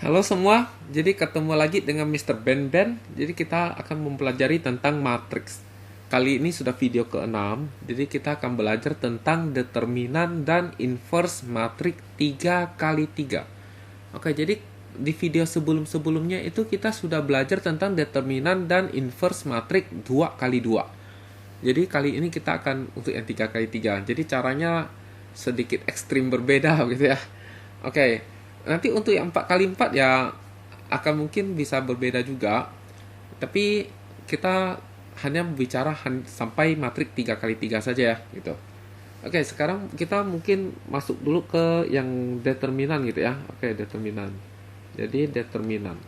Halo semua, jadi ketemu lagi dengan Mr. Ben Ben. Jadi kita akan mempelajari tentang matriks. Kali ini sudah video ke-6, jadi kita akan belajar tentang determinan dan inverse matriks 3 kali 3. Oke, jadi di video sebelum-sebelumnya itu kita sudah belajar tentang determinan dan inverse matriks 2 kali 2. Jadi kali ini kita akan untuk yang 3 kali 3. Jadi caranya sedikit ekstrim berbeda gitu ya. Oke, nanti untuk yang 4 kali 4 ya akan mungkin bisa berbeda juga. Tapi kita hanya bicara sampai matrik 3 kali 3 saja ya gitu. Oke, sekarang kita mungkin masuk dulu ke yang determinan gitu ya. Oke, determinan. Jadi determinan.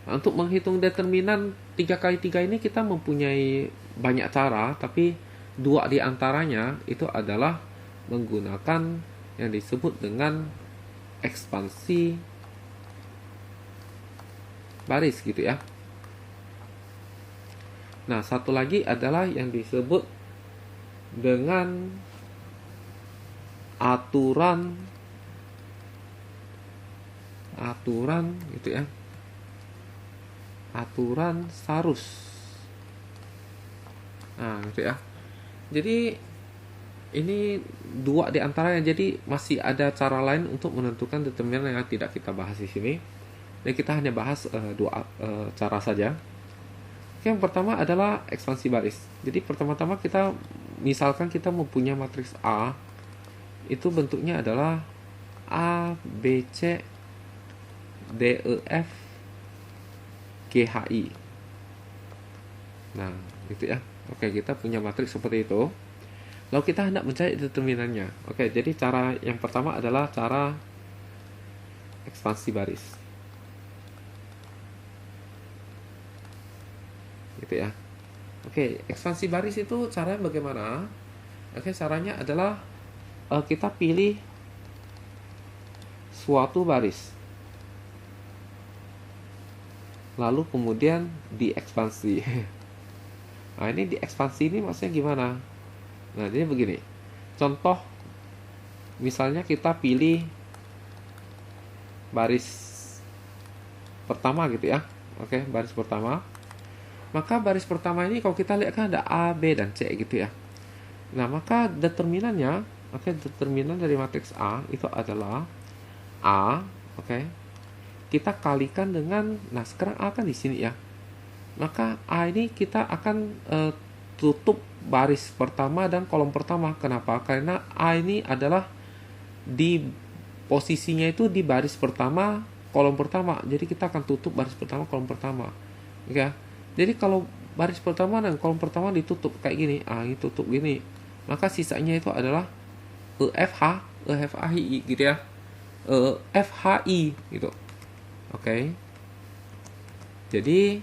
Nah, untuk menghitung determinan 3 kali 3 ini kita mempunyai banyak cara, tapi dua di antaranya itu adalah menggunakan yang disebut dengan ekspansi baris gitu ya. Nah, satu lagi adalah yang disebut dengan aturan gitu ya. Aturan Sarus. Nah, gitu ya. Jadi ini dua di antaranya, jadi masih ada cara lain untuk menentukan determinan yang tidak kita bahas di sini. Dan kita hanya bahas dua cara saja. Yang pertama adalah ekspansi baris. Jadi pertama-tama kita misalkan kita mempunyai matriks A, itu bentuknya adalah A, B, C, D, E, F, G, H, I. Nah, gitu ya. Oke, kita punya matriks seperti itu. Lalu kita hendak mencari determinannya. Oke, jadi cara yang pertama adalah cara ekspansi baris. Gitu ya. Oke, ekspansi baris itu caranya bagaimana? Oke, caranya adalah kita pilih suatu baris. Lalu kemudian diekspansi. Nah, ini diekspansi ini maksudnya gimana? Nah, jadi begini. Contoh, misalnya kita pilih baris pertama gitu ya. Oke, baris pertama. Maka baris pertama ini kalau kita lihat kan ada A, B, dan C gitu ya. Nah, maka determinannya, determinan dari matriks A itu adalah A, kita kalikan dengan, nah sekarang A kan di sini ya. Maka A ini kita akan tutup baris pertama dan kolom pertama. Kenapa? Karena A ini adalah di posisinya itu di baris pertama, kolom pertama. Jadi kita akan tutup baris pertama, kolom pertama. Ya. Jadi kalau baris pertama dan kolom pertama ditutup kayak gini, ini tutup gini. Maka sisanya itu adalah EFH, EFHI gitu ya. FHI gitu. Oke. Jadi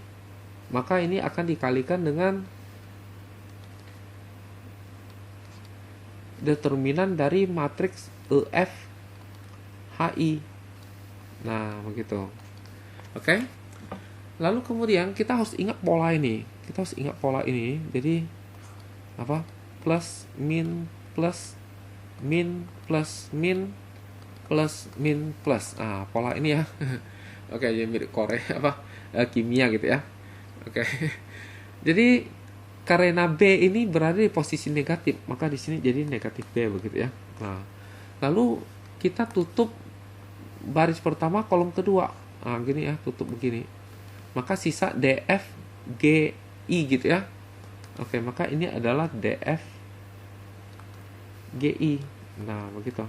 maka ini akan dikalikan dengan determinan dari matriks EFHI. Nah, begitu. Oke. Lalu kemudian kita harus ingat pola ini. Jadi apa? Plus min plus min plus min plus min plus. Pola ini ya. Oke, jadi mirip Korea apa? Kimia gitu ya. Oke. Jadi karena B ini berada di posisi negatif, maka di sini jadi negatif B begitu ya. Nah, lalu kita tutup baris pertama kolom kedua. Gini ya, tutup begini. Maka sisa DF GI gitu ya. Oke, maka ini adalah DF GI. Nah, begitu.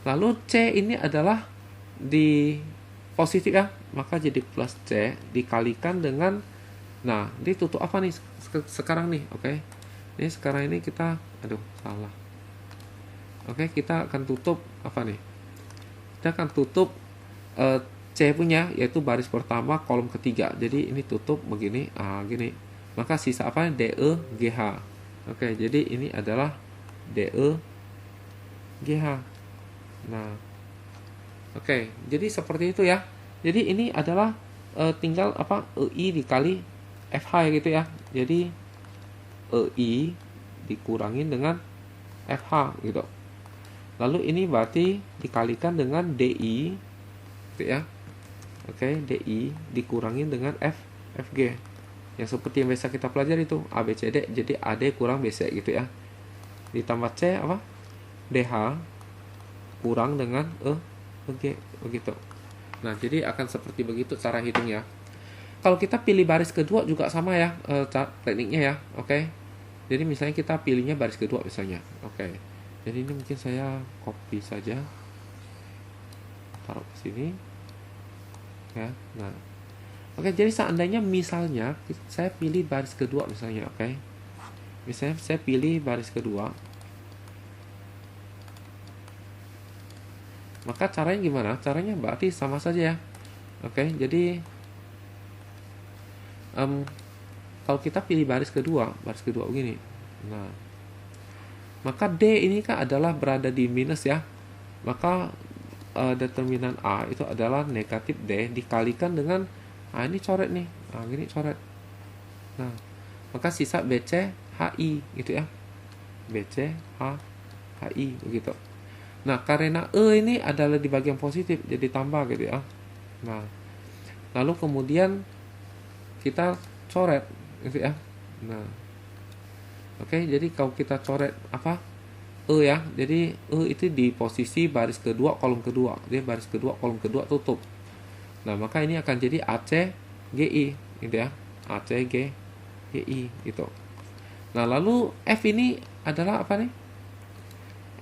Lalu C ini adalah di positif ya, maka jadi plus C dikalikan dengan, nah ini tutup apa nih sekarang nih. Oke, ini sekarang ini kita salah. Oke, kita akan tutup apa nih, kita akan tutup C punya, yaitu baris pertama kolom ketiga. Jadi ini tutup begini, gini. Maka sisa apa? DE GH. Oke, jadi ini adalah DE GH. Nah, oke, jadi seperti itu ya. Jadi ini adalah tinggal apa? EI dikali FH gitu ya. Jadi EI dikurangin dengan FH gitu. Lalu ini berarti dikalikan dengan DI, gitu ya. Oke, DI dikurangin dengan FG. Yang seperti yang biasa kita pelajari itu ABCD, jadi AD kurang BC gitu ya. Ditambah C apa? DH kurang dengan EG begitu. Nah, jadi akan seperti begitu cara hitungnya. Kalau kita pilih baris kedua juga sama ya tekniknya ya. Oke. Jadi misalnya kita pilihnya baris kedua misalnya. Oke. Jadi ini mungkin saya copy saja. Taruh ke sini. Ya. Nah. Oke, jadi seandainya misalnya saya pilih baris kedua misalnya, oke. Misalnya saya pilih baris kedua. Maka caranya gimana? Caranya berarti sama saja ya. Oke, jadi kalau kita pilih baris kedua begini. Nah, maka D ini kan adalah berada di minus ya. Maka determinan A itu adalah negatif D dikalikan dengan ini coret nih. Nah, gini coret. Nah, maka sisa BC HI gitu ya. BC HI begitu. Nah, karena ini adalah di bagian positif jadi tambah gitu ya. Nah, lalu kemudian kita coret gitu ya. Nah, oke, jadi kalau kita coret apa? Ya. Jadi itu di posisi baris kedua kolom kedua. Dia baris kedua kolom kedua tutup. Nah, maka ini akan jadi AC GI gitu ya. AC GI gitu. Nah, lalu F ini adalah apa nih?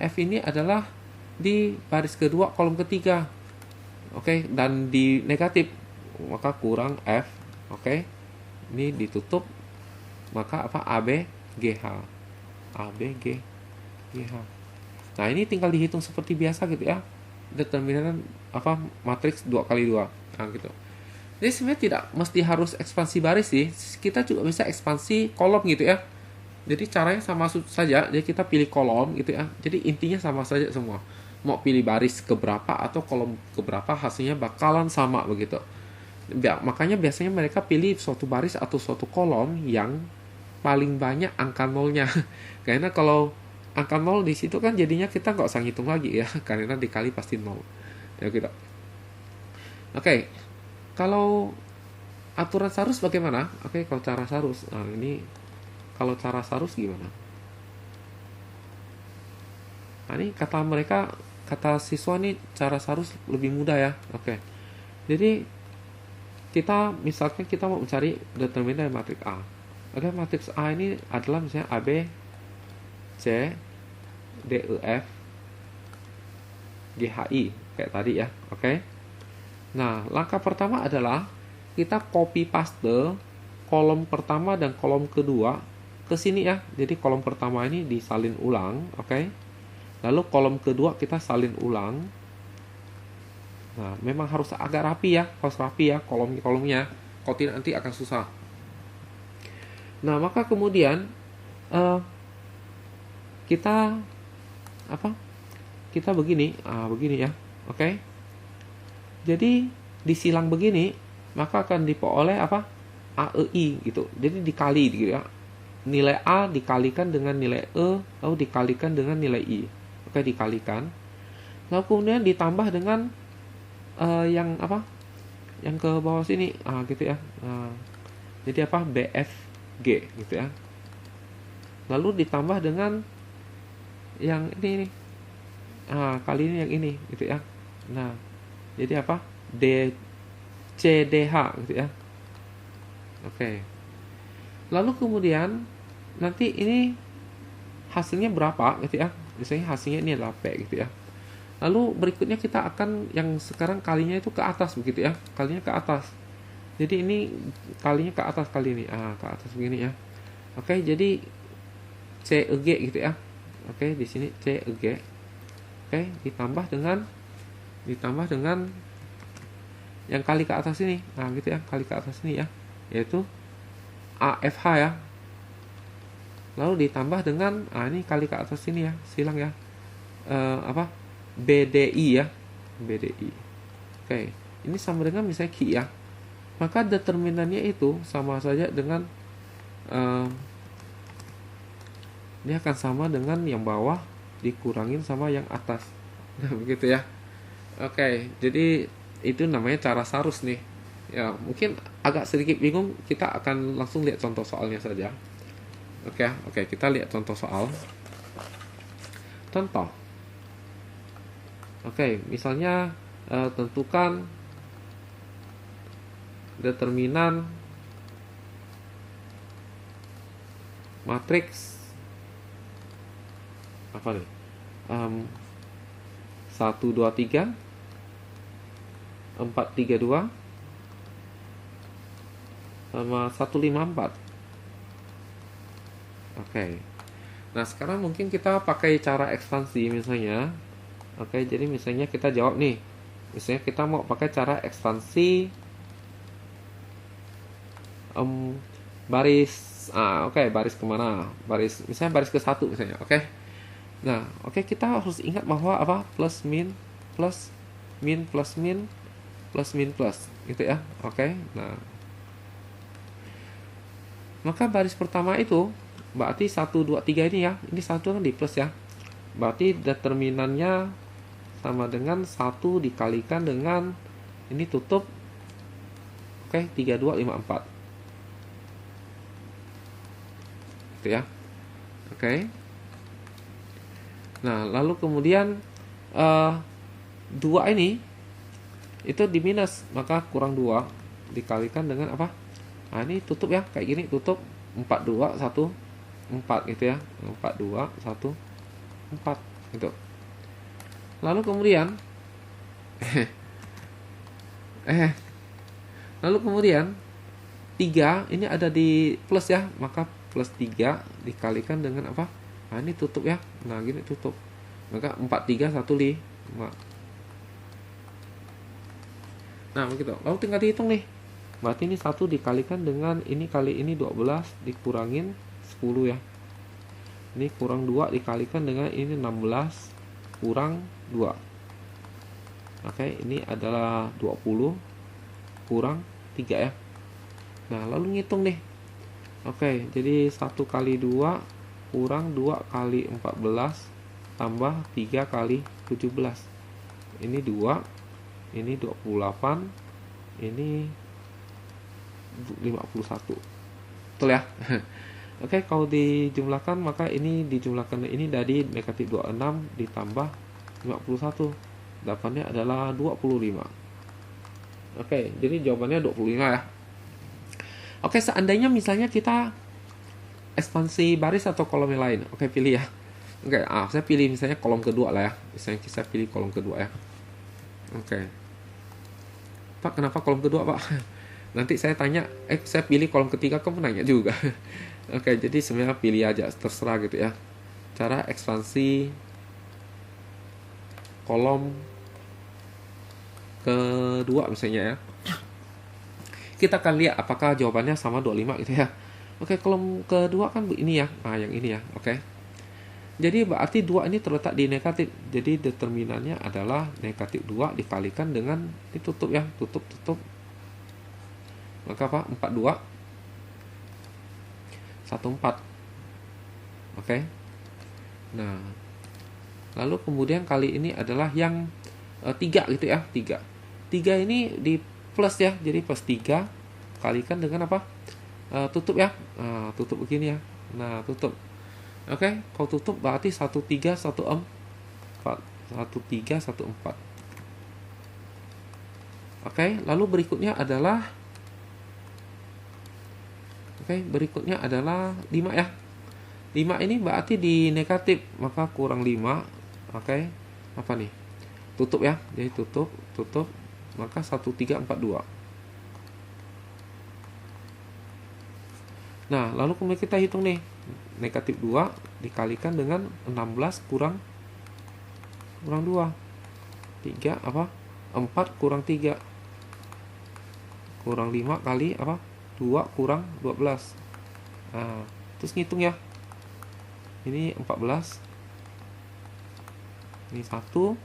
F ini adalah di baris kedua kolom ketiga. Oke, dan di negatif. Maka kurang F. Oke. Ini ditutup. Maka apa? AB GH. GH. Nah, ini tinggal dihitung seperti biasa gitu ya. Determinan apa? Matriks 2x2. Nah, gitu. Jadi sebenarnya tidak mesti harus ekspansi baris sih. Kita juga bisa ekspansi kolom gitu ya. Jadi caranya sama saja. Jadi kita pilih kolom gitu ya. Jadi intinya sama saja semua. Mau pilih baris keberapa atau kolom keberapa, hasilnya bakalan sama begitu. Makanya biasanya mereka pilih suatu baris atau suatu kolom yang paling banyak angka nolnya. Karena kalau angka nol di situ kan jadinya kita nggak usah ngitung lagi ya, karena dikali pasti nol. Ya gitu. Oke, kalau aturan Sarus bagaimana? Oke, kalau cara Sarus, nah ini kalau cara Sarus gimana? Nah, ini kata mereka, kata siswa nih cara Sarus lebih mudah ya. Oke, jadi kita misalkan kita mau mencari determinan dari matriks A. Oke, matriks A ini adalah misalnya AB, C, D, E, F, G, H, I kayak tadi ya. Oke. Nah, langkah pertama adalah kita copy paste kolom pertama dan kolom kedua ke sini ya. Jadi kolom pertama ini disalin ulang, oke. Lalu kolom kedua kita salin ulang. Nah, memang harus agak rapi ya, harus rapi ya kolom-kolomnya. Kalau tidak nanti akan susah. Nah, maka kemudian kita apa? Kita begini, begini ya, oke. Jadi disilang begini, maka akan diperoleh apa? AEI gitu. Jadi dikali gitu ya. Nilai A dikalikan dengan nilai E, lalu dikalikan dengan nilai I. Oke, dikalikan. Lalu kemudian ditambah dengan yang apa? Yang ke bawah sini, gitu ya. Jadi apa? BFG gitu ya. Lalu ditambah dengan yang ini nih. Kali ini yang ini gitu ya. Nah, jadi apa? DCDH gitu ya. Oke. Lalu kemudian nanti ini hasilnya berapa gitu ya. Misalnya hasilnya ini adalah P gitu ya. Lalu berikutnya kita akan yang sekarang kalinya itu ke atas begitu ya. Kalinya ke atas. Jadi ini kalinya ke atas kali ini. Ke atas begini ya. Oke, jadi CEG gitu ya. Oke, di sini CEG. Oke, ditambah dengan yang kali ke atas ini. Gitu ya, kali ke atas ini ya. Yaitu AFH ya. Lalu ditambah dengan ini kali ke atas ini ya, silang ya. BDI ya. BDI. Oke, ini sama dengan misalnya Q ya. Maka determinannya itu sama saja dengan dia akan sama dengan yang bawah dikurangin sama yang atas. Nah, begitu ya. Oke, jadi itu namanya cara sarus nih. Ya, mungkin agak sedikit bingung, kita akan langsung lihat contoh soalnya saja. Oke, kita lihat contoh soal. Contoh. Oke, misalnya tentukan determinan matriks apa nih? 1 2 3 4 3 2 sama 1 5 4. Oke. Nah, sekarang mungkin kita pakai cara ekspansi misalnya. Oke, jadi misalnya kita jawab nih. Misalnya kita mau pakai cara ekspansi baris baris kemana? Misalnya baris ke 1 misalnya. Oke. Nah, kita harus ingat bahwa apa? Plus min plus min plus min plus min plus gitu ya. Oke. Nah, maka baris pertama itu berarti 1 2 3 ini ya. Ini 1 kan di plus ya. Berarti determinannya sama dengan 1 dikalikan dengan ini tutup 3 2 5 4. Gitu ya. Oke. Nah, lalu kemudian 2 ini itu di minus, maka kurang 2 dikalikan dengan apa? Nah, ini tutup ya, kayak gini, tutup 4 2 1 4 gitu ya. 4 2 1 4 gitu. Lalu kemudian lalu kemudian 3 ini ada di plus ya, maka plus 3 dikalikan dengan apa? Nah, ini tutup ya. Nah, gini tutup. Maka 4 3 1 5. Nah, begitu. Lalu tinggal dihitung nih. Berarti ini 1 dikalikan dengan ini kali ini 12 dikurangin 10 ya. Ini kurang 2 dikalikan dengan ini 16 kurang 2. Oke, ini adalah 20 kurang 3 ya. Nah, lalu ngitung nih. Oke, jadi 1 kali 2 kurang 2 kali 14 tambah 3 kali 17. Ini 2, ini 28, ini 51. Betul ya? Oke, kalau dijumlahkan maka ini dijumlahkan ini dari negatif 26 ditambah 51. Jawabannya adalah 25. Oke, jadi jawabannya 25 ya. Oke, seandainya misalnya kita ekspansi baris atau kolom yang lain. Oke, pilih ya. Oke, saya pilih misalnya kolom kedua lah ya. Misalnya saya pilih kolom kedua ya. Oke. Pak, kenapa kolom kedua, Pak? Nanti saya tanya, saya pilih kolom ketiga, kamu nanya juga. Oke, jadi sebenarnya pilih aja, terserah gitu ya. Cara ekspansi kolom kedua misalnya ya. Kita akan lihat apakah jawabannya sama 25 gitu ya. Oke, kolom kedua kan ini ya. Nah, yang ini ya. Oke. Jadi berarti 2 ini terletak di negatif. Jadi determinannya adalah negatif 2 dikalikan dengan ditutup ya. Tutup. Maka apa? 42 14. Oke. Nah, lalu kemudian kali ini adalah yang 3 gitu ya. 3 ini di plus ya. Jadi plus 3 kalikan dengan apa? Tutup ya. Tutup begini ya. Nah, tutup. Oke, kalau tutup berarti 1 3 1 4. 1 3 1 4. Oke, lalu berikutnya adalah 5 ya. 5 ini berarti di negatif, maka kurang 5. Oke. Apa nih? Tutup ya. Jadi tutup, maka 1 3 4 2. Nah, lalu kemudian kita hitung nih. Negatif 2 dikalikan dengan 16 kurang 2. 3 apa? 4 kurang 3. Kurang 5 kali apa? 2 kurang 12. Nah, terus ngitung ya. Ini 14. Ini 1.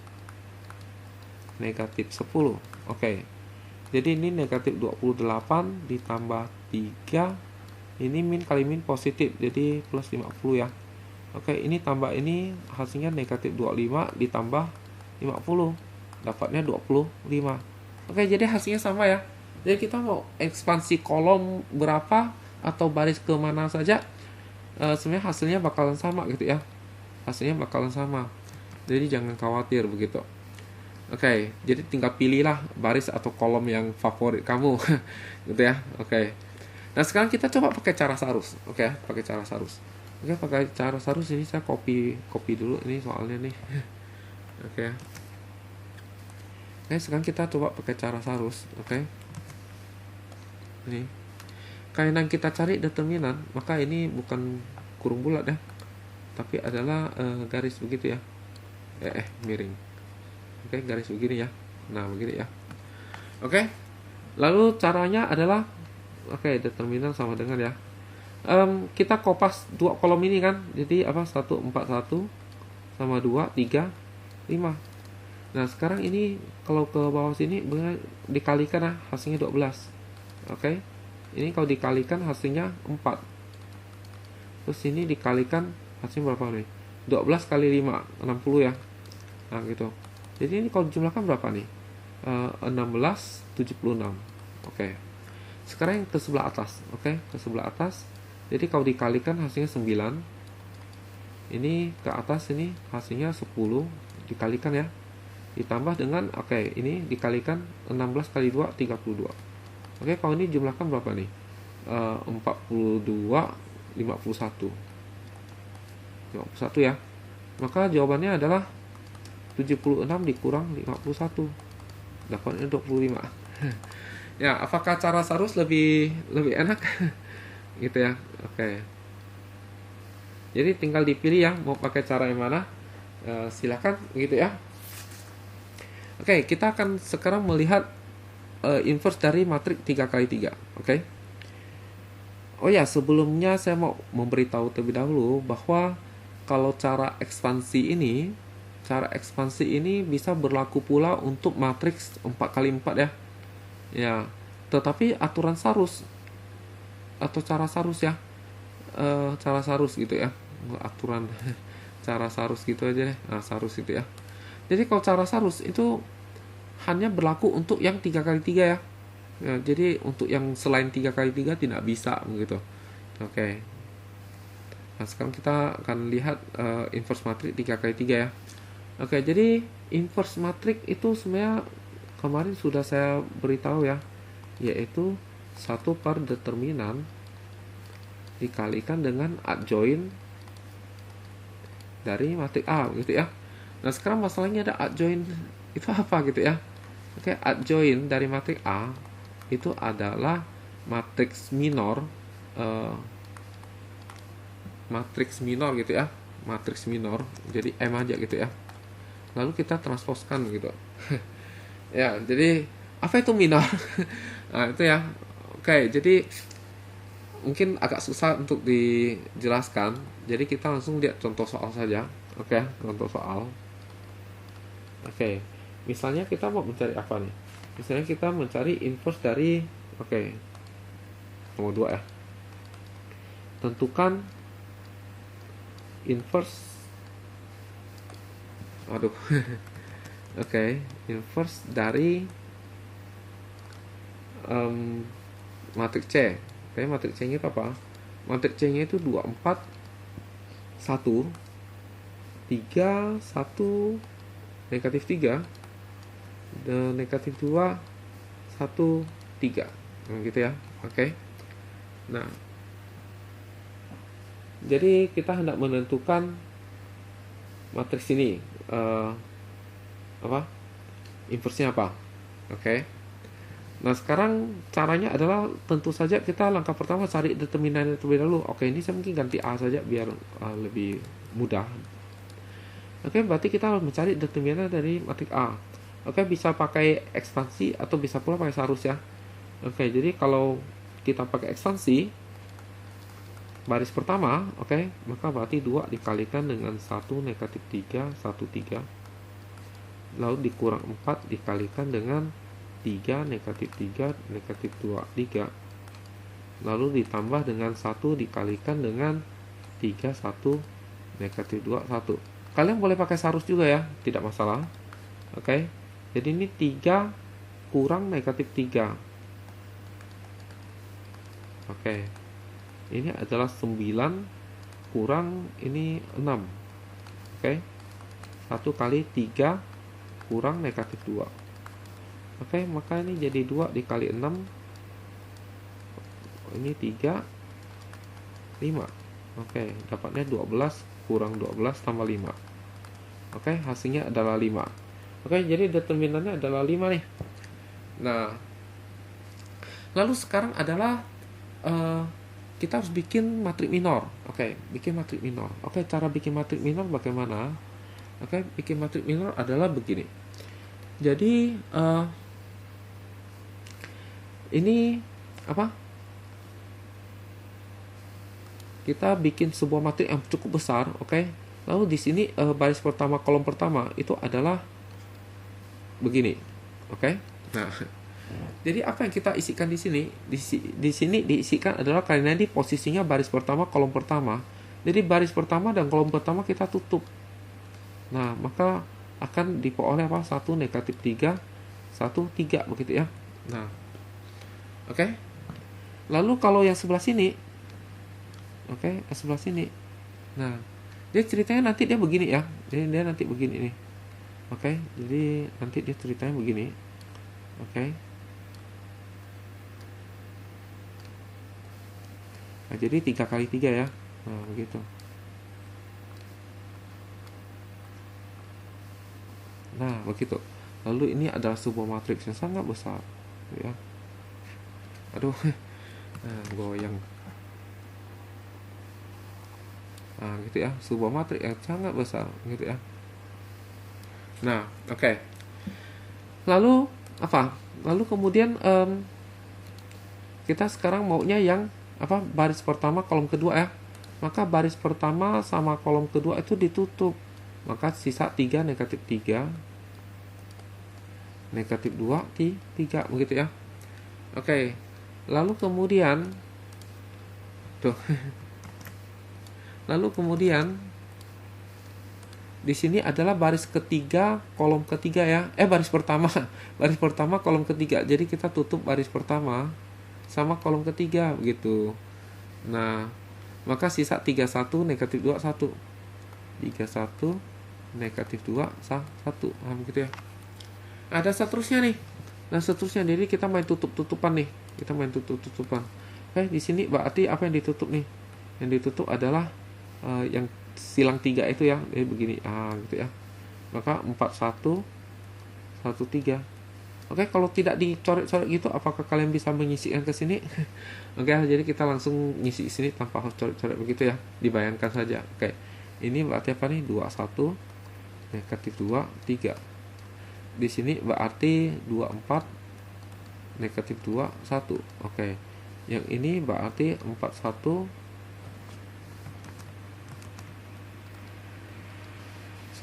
Negatif 10. Oke. Jadi ini negatif 28 ditambah 3. Ini min kali min positif, jadi plus 50 ya. Oke, ini tambah ini hasilnya negatif 25 ditambah 50, dapatnya 25. Oke, jadi hasilnya sama ya. Jadi kita mau ekspansi kolom berapa atau baris ke mana saja, sebenarnya hasilnya bakalan sama gitu ya. Hasilnya bakalan sama. Jadi jangan khawatir begitu. Oke, jadi tinggal pilihlah baris atau kolom yang favorit kamu gitu ya. Oke. Nah, sekarang kita coba pakai cara Sarus. Oke, pakai cara Sarus. Oke, pakai cara Sarus ini saya copy dulu ini soalnya nih. Oke. Oke, sekarang kita coba pakai cara Sarus. Oke. Ini. Karena kita cari determinan, maka ini bukan kurung bulat ya. Tapi adalah garis begitu ya. Miring. Oke, garis begini ya. Nah, begini ya. Oke. Lalu caranya adalah determinan sama dengan ya. Kita kopas dua kolom ini kan. Jadi apa? 1 4 1 sama 2 3 5. Nah, sekarang ini kalau ke bawah sini dikalikan ya, hasilnya 12. Oke. Ini kalau dikalikan hasilnya 4. Terus ini dikalikan hasilnya berapa nih? 12 kali 5 60 ya. Nah, gitu. Jadi ini kalau dijumlahkan berapa nih? 16 76. Oke. Sekarang yang ke sebelah atas. Oke, ke sebelah atas. Jadi kalau dikalikan hasilnya 9. Ini ke atas ini hasilnya 10 dikalikan ya. Ditambah dengan ini dikalikan 16 kali 2 32. Oke, kalau ini jumlahkan berapa nih? 42 51. 51 ya. Maka jawabannya adalah 76 dikurang 51. Dapatnya 25. Ya, apakah cara Sarus lebih enak? Gitu ya. Oke. Jadi tinggal dipilih ya mau pakai cara yang mana. Silakan gitu ya. Oke, kita akan sekarang melihat inverse dari matriks 3x3. Oke. Oh ya, sebelumnya saya mau memberitahu terlebih dahulu bahwa kalau cara ekspansi ini bisa berlaku pula untuk matriks 4x4 ya. Ya, tetapi aturan Sarus atau cara Sarus ya. Cara Sarus gitu ya. Aturan cara Sarus gitu aja deh. Nah, Sarus gitu ya. Jadi kalau cara Sarus itu hanya berlaku untuk yang 3x3 ya. Ya, jadi untuk yang selain 3x3 tidak bisa begitu. Oke. Nah, sekarang kita akan lihat inverse matrix 3x3 ya. Oke, jadi inverse matrix itu sebenarnya kemarin sudah saya beritahu ya, yaitu 1 per determinan dikalikan dengan adjoint dari matriks A gitu ya. Nah, sekarang masalahnya ada adjoint itu apa gitu ya. Oke, adjoint dari matriks A itu adalah matriks minor gitu ya, matriks minor, jadi M aja gitu ya, lalu kita transposkan gitu. Ya, jadi apa itu minor? Nah, itu ya. Oke, jadi mungkin agak susah untuk dijelaskan, jadi kita langsung lihat contoh soal saja. Oke, contoh soal. Oke, misalnya kita mau mencari apa nih? Misalnya kita mencari inverse dari nomor 2 ya. Tentukan inverse inverse dari matriks C. Matriks C nya itu apa? Matriks C nya itu 2 4 1 3 1 negatif 3 dan negatif 2 1 3 gitu ya. Nah, jadi kita hendak menentukan matriks ini inverse-nya apa. Nah, sekarang caranya adalah tentu saja kita langkah pertama cari determinan terlebih dahulu. Ini saya mungkin ganti A saja biar lebih mudah. Berarti kita harus mencari determinan dari matriks A. Bisa pakai ekspansi atau bisa pula pakai Sarus ya. Jadi kalau kita pakai ekspansi baris pertama, maka berarti 2 dikalikan dengan 1 negatif 3 1 3, lalu dikurang 4 dikalikan dengan 3 negatif 3 negatif 2 3, lalu ditambah dengan 1 dikalikan dengan 3 1 negatif 2, 1. Kalian boleh pakai sarus juga ya, tidak masalah. Oke. Jadi ini 3 kurang negatif 3. Oke. Ini adalah 9 kurang ini 6. Oke. 1 kali 3 kurang negatif 2. Oke, maka ini jadi 2 dikali 6. Ini 3, 5. Oke, dapatnya 12 kurang 12 tambah 5. Oke, hasilnya adalah 5. Oke, jadi determinannya adalah 5 nih. Nah, lalu sekarang adalah kita harus bikin matrik minor. Oke, bikin matrik minor. Oke, cara bikin matrik minor bagaimana? Oke, bikin matrik minor adalah begini. Jadi ini apa? Kita bikin sebuah matrik yang cukup besar, oke? Lalu di sini baris pertama, kolom pertama itu adalah begini, oke? Nah, jadi apa yang kita isikan di sini? Di sini diisikan adalah karena di posisinya baris pertama, kolom pertama. Jadi baris pertama dan kolom pertama kita tutup. Nah, maka akan diperoleh apa? 1 negatif 3, 1 3 begitu ya. Nah, oke. Lalu kalau yang sebelah sini, oke, sebelah sini. Nah, dia ceritanya nanti dia begini ya. Jadi dia nanti begini nih. Oke, jadi nanti dia ceritanya begini. Oke. Nah, jadi 3 kali 3 ya. Nah, begitu. Nah, begitu. Lalu ini adalah sebuah matriks yang sangat besar, ya. Aduh, nah, goyang. Nah, gitu ya, sebuah matriks yang sangat besar, gitu ya. Nah, oke. Lalu apa? Lalu kemudian kita sekarang maunya yang apa? Baris pertama, kolom kedua ya. Maka baris pertama sama kolom kedua itu ditutup. Maka sisa 3 negatif 3 negatif 2 3 begitu ya. Oke. Lalu kemudian tuh. Lalu kemudian di sini adalah baris ketiga, kolom ketiga ya. Baris pertama. Baris pertama, kolom ketiga. Jadi kita tutup baris pertama sama kolom ketiga begitu. Nah, maka sisa 31 negatif 2 1. 31 negatif 2 1. Nah, begitu ya. Ada seterusnya nih. Nah, seterusnya jadi kita main tutup-tutupan nih. Kita main tutup-tutupan. Di sini berarti apa yang ditutup nih? Yang ditutup adalah yang silang 3 itu ya. Jadi begini. Gitu ya. Maka 41 13. Oke, kalau tidak dicoret-coret gitu, apakah kalian bisa menyisikan ke sini? Oke, jadi kita langsung ngisi sini tanpa harus coret-coret begitu ya. Dibayangkan saja. Oke. Ini berarti apa nih? 21 negatif 2 3. Di sini berarti 24 negatif 2 1. Oke. Yang ini berarti 41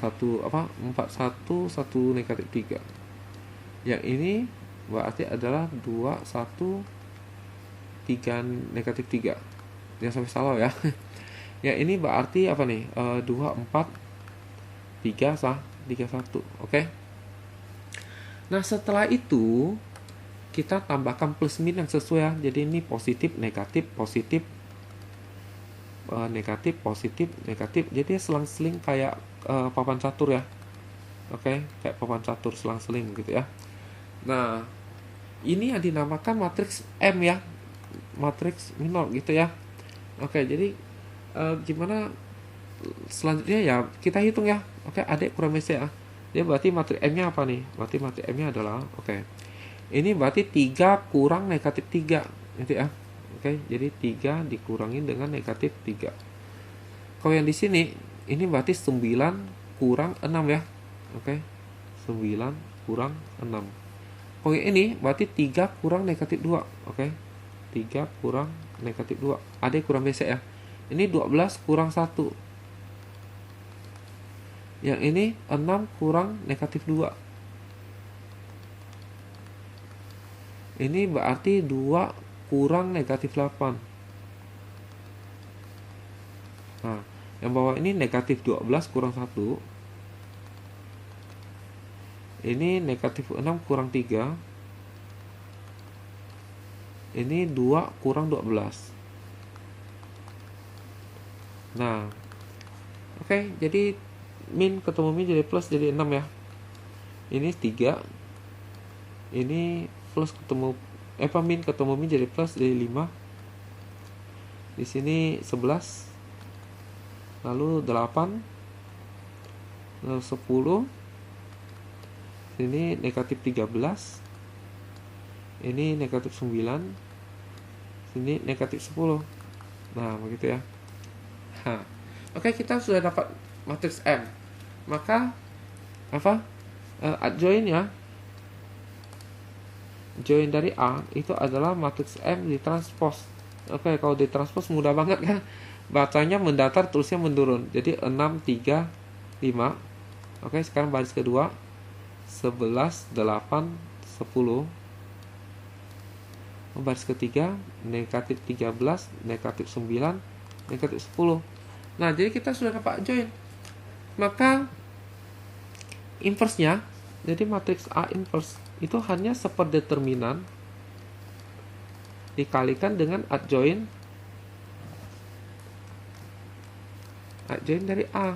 41 1 negatif 3. Yang ini berarti adalah 2 1 3 negatif 3. Jangan sampai salah ya. Yang ini berarti apa nih? 2 4 3 3 1. Oke. Nah, setelah itu kita tambahkan plus min yang sesuai ya. Jadi ini positif, negatif, positif, negatif, positif, negatif. Jadi selang-seling kayak papan catur ya. Oke, kayak papan catur selang-seling gitu ya. Nah, ini yang dinamakan matriks M ya. Matriks minor gitu ya. Oke, jadi gimana selanjutnya ya kita hitung ya. Oke, adik kurang ya. Dia berarti matriks M-nya apa nih? Berarti matriks M-nya adalah ini berarti 3 kurang negatif 3 gitu ya. Oke, jadi 3 dikurangi dengan negatif 3. Kalau yang di sini ini berarti 9 kurang 6 ya. Oke. 9 kurang 6. Kalau yang ini berarti 3 kurang negatif 2. Oke. 3 kurang negatif 2. Ada kurang besek ya. Ini 12 kurang 1. Yang ini 6 kurang negatif 2. Ini berarti 2 kurang negatif 8. Nah, Yang bawah ini negatif 12 kurang 1. Ini negatif 6 kurang 3. Ini 2 kurang 12. Nah, oke, jadi min ketemu min jadi plus jadi 6 ya. Ini 3. Ini plus ketemu min ketemu min jadi plus jadi 5. Di sini 11. Lalu 8. Lalu 10. Ini negatif 13. Ini negatif 9. Sini negatif 10. Nah, begitu ya. Oke, kita sudah dapat matriks M. Maka adjoin ya. Join dari A itu adalah matriks M ditranspos. Oke, kalau ditranspos mudah banget kan. Bacanya mendatar, tulisnya menurun. Jadi 6, 3, 5. Oke, sekarang baris kedua 11, 8, 10. Baris ketiga negatif 13, negatif 9, negatif 10. Nah, jadi kita sudah dapat join. Maka inverse-nya, jadi matriks A inverse itu hanya seperdeterminan dikalikan dengan adjoin dari A.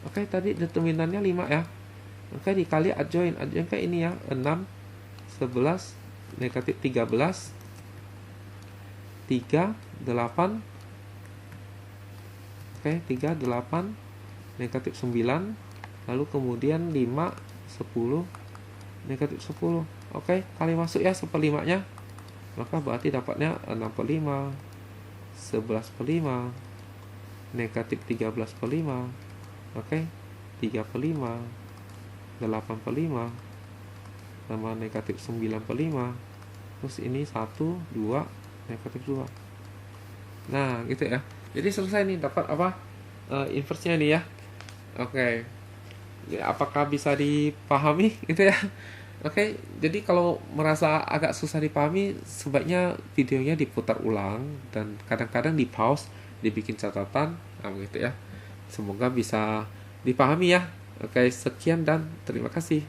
Oke, tadi determinannya 5 ya. Oke, dikali adjoin kayak ini ya, 6, 11, negatif 13, 3, 8. Oke, 3, 8, negatif 9, lalu kemudian 5, 10, negatif 10. Oke, kali masuk ya 1/5-nya. Maka berarti dapatnya 6/5, 11/5, negatif 13/5. Oke, 3/5, 8/5, sama negatif 9/5. Terus ini 1, 2, negatif 2. Nah, gitu ya. Jadi selesai nih, dapat apa? Inverse-nya nih ya. Oke. Ya, apakah bisa dipahami gitu ya? Oke, jadi kalau merasa agak susah dipahami, sebaiknya videonya diputar ulang dan kadang-kadang di pause, dibikin catatan, nah gitu ya. Semoga bisa dipahami ya. Oke, sekian dan terima kasih.